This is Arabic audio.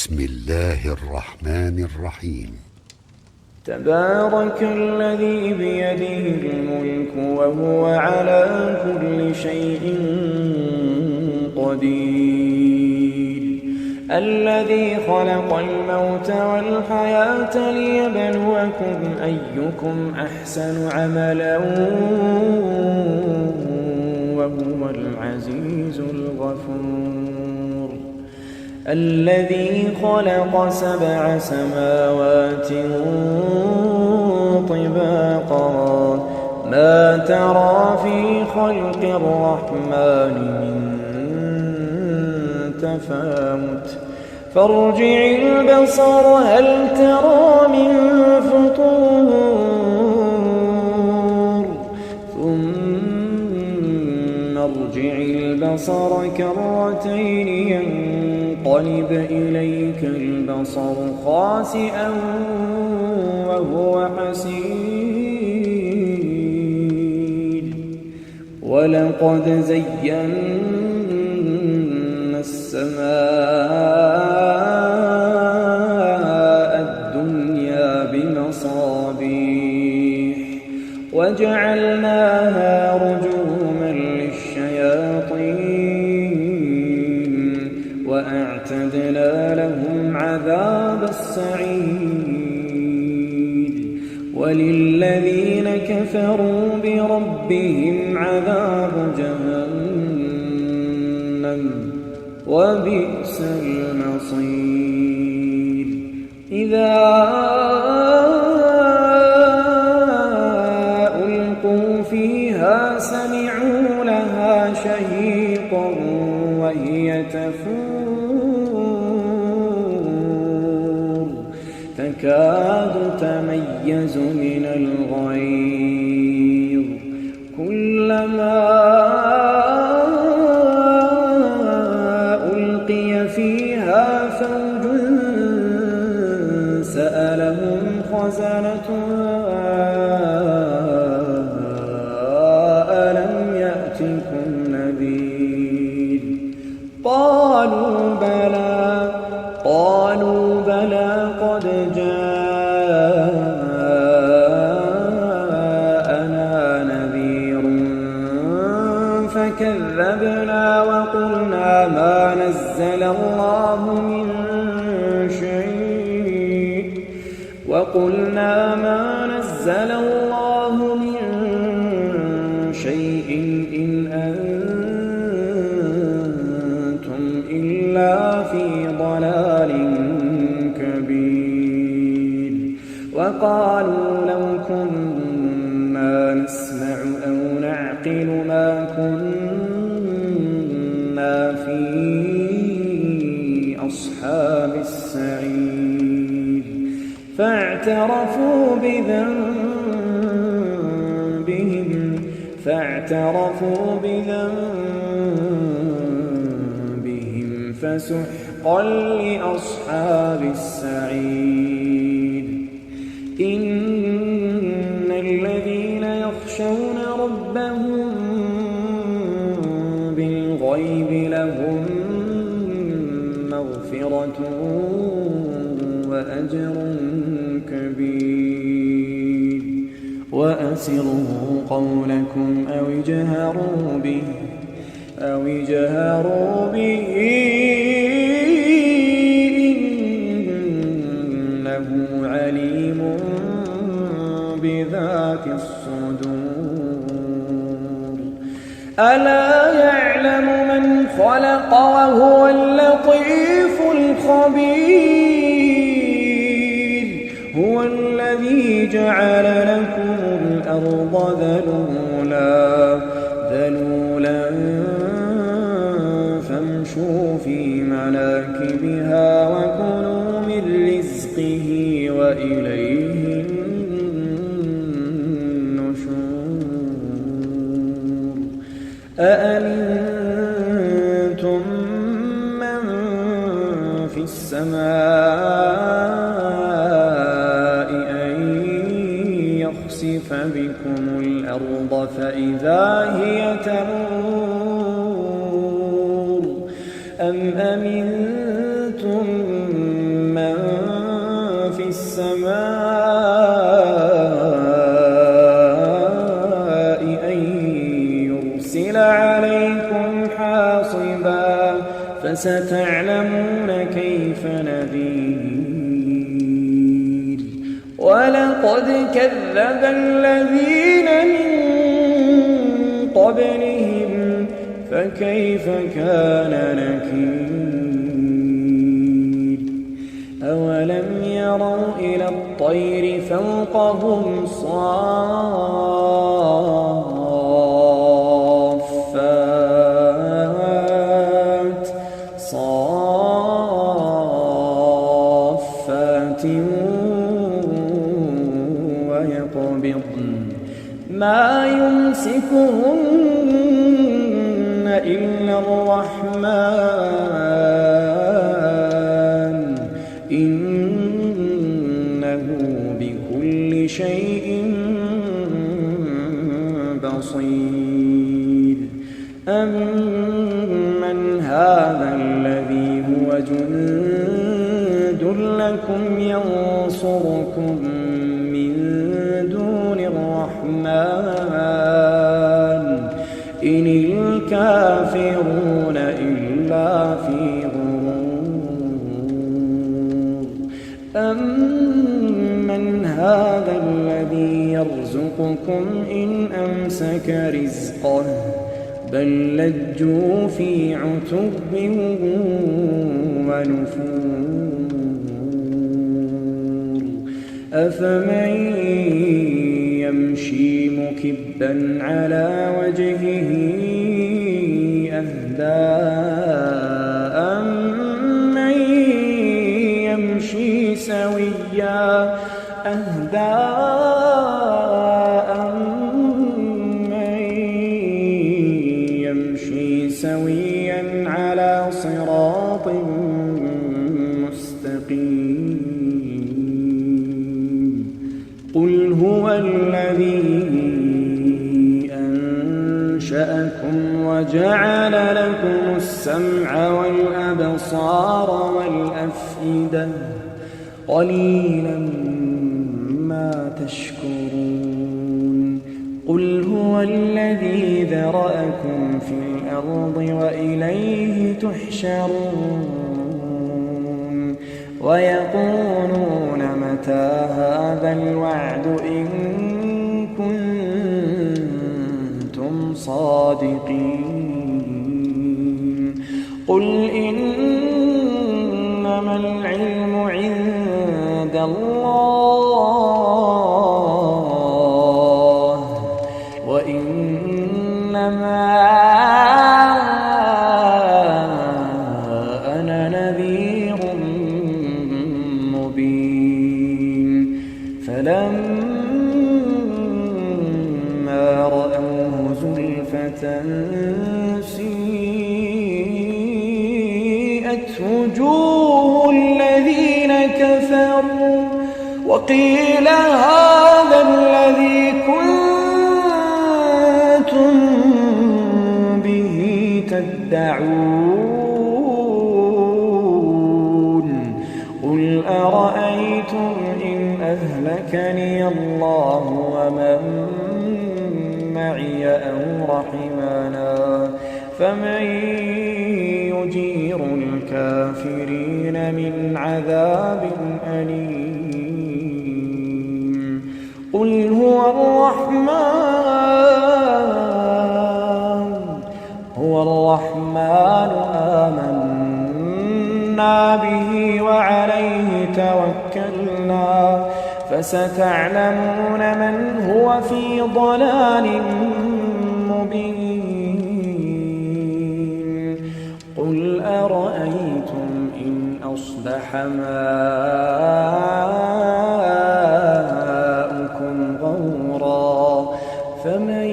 بسم الله الرحمن الرحيم. تبارك الذي بيده الملك وهو على كل شيء قدير، الذي خلق الموت والحياة ليبلوكم أيكم أحسن عملا وهو العزيز الغفور، الذي خلق 7 سماوات طباقا ما ترى في خلق الرحمن من تفاوت فارجع البصر هل ترى من فطور ثم ارجع البصر كرتين ينقلب إليك البصر خاسئا وهو حسير، ولقد زينا السماء الدنيا بمصابيح وجعلناها رجوما للشياطين وأعتدنا لهم عذاب السعير، وللذين كفروا بربهم عذاب جهنم وبئس المصير. إذا ألقوا فيها سمعوا لها شهيقا وهي تفور تكاد تميز من الغيظ كلما ألقي فيها فوج سألهم خزنتها ألم يأتكم نذير قالوا بلى قد جاءنا نذير فكذبنا وقلنا ما نزل الله من شيء إن أنتم إلا في ضلال كبير، وقالوا لو كنا نسمع أو نعقل ما كنا في أصحاب السعير، فاعترفوا بذنبهم فسحقا لأصحاب السعير. إن الذين يخشون ربهم بالغيب لهم مغفرة وأجر كبير، وأسروا قولكم أو اجهروا به إنه عليم بذات الصدور. ألا يعلم من خلق وهو اللطيف الخبير، هو الذي جعل لكم الأرض ذلولا فامشوا في مناكبها وكلوا من رزقه وإليه النشور. أأمنتم من في السماء أن يخسف بكم الأرض فإذا هي تمور، أم أمنتم من في السماء أن يرسل عليكم حاصبا فستعلمون كيف نذير ولقد كذب الذين من قبلهم فكيف كان نكير أولم يروا إلى الطير فوقهم صافات ويقبضن ما يمسكهن إلا الرحمن إنه بكل شيء بصير أمن هذا الذي هو جند لكم ينصركم من دون الرحمن إن الكافرون إلا في غرور أمن هذا الذي يرزقكم إن أمسك رزقه بل لجوا في عتب ونفور أفمن يمشي مكبا على وجهه أهدى أمن يمشي سويا على صراط مستقيم قل هو الذي أنشأكم وجعل لكم السمع والأبصار والأفئدة قليلا ما تشكرون قل هو الذي ذرأكم في الأرض وإليه تحشرون ويقولون متى هذا الوعد إن كنتم صادقين قل إنما العلم عند الله وإنما أنا نذير مبين فلما رأوه زلفة سيئت وجوه الذين كفروا وقيل هذا الذي كنتم به تدعون قل أرأيتم إن أهلكني الله ومن معي أو رحمنا فمن يجير الكافرين من عذاب أليم قل هو الرحمن آمنا به وعليه توكلنا فستعلمون من هو في ضلال مبين قل أرأيتم إن أصبح ماؤكم غورا فمن